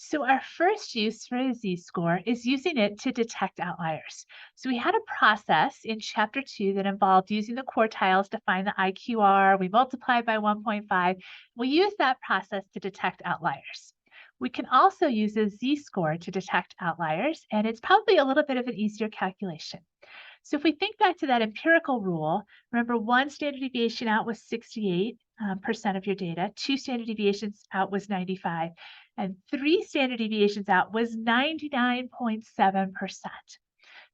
So our first use for a z-score is using it to detect outliers. So we had a process in chapter 2 that involved using the quartiles to find the IQR. We multiplied by 1.5. We use that process to detect outliers. We can also use a z-score to detect outliers, and it's probably a little bit of an easier calculation. So if we think back to that empirical rule, remember one standard deviation out was 68 percent of your data, two standard deviations out was 95, and three standard deviations out was 99.7%.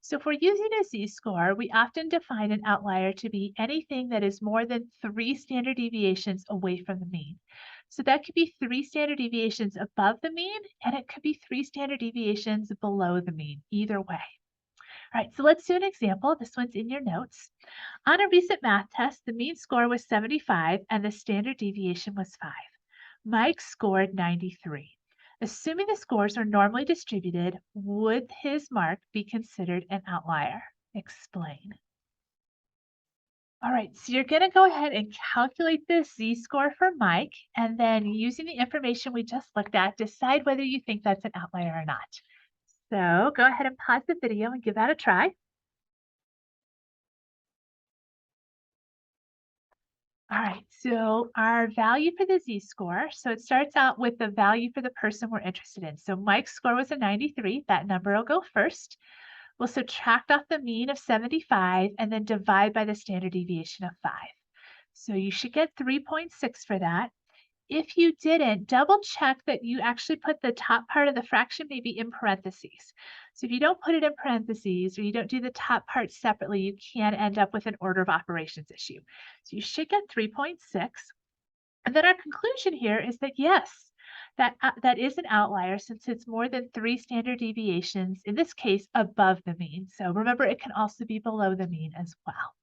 So if we're using a z-score, we often define an outlier to be anything that is more than three standard deviations away from the mean. So that could be three standard deviations above the mean, and it could be three standard deviations below the mean, either way. All right, so let's do an example. This one's in your notes. On a recent math test, the mean score was 75 and the standard deviation was 5. Mike scored 93. Assuming the scores are normally distributed, would his mark be considered an outlier? Explain. All right, so you're going to go ahead and calculate this z-score for Mike, and then using the information we just looked at, decide whether you think that's an outlier or not. So go ahead and pause the video and give that a try. All right, so our value for the z-score, so it starts out with the value for the person we're interested in. So Mike's score was a 93, that number will go first. We'll subtract off the mean of 75 and then divide by the standard deviation of 5. So you should get 3.6 for that. If you didn't, double check that you actually put the top part of the fraction maybe in parentheses. So if you don't put it in parentheses or you don't do the top part separately, you can end up with an order of operations issue. So you should get 3.6. And then our conclusion here is that yes, that is an outlier since it's more than three standard deviations, in this case above the mean. So remember, it can also be below the mean as well.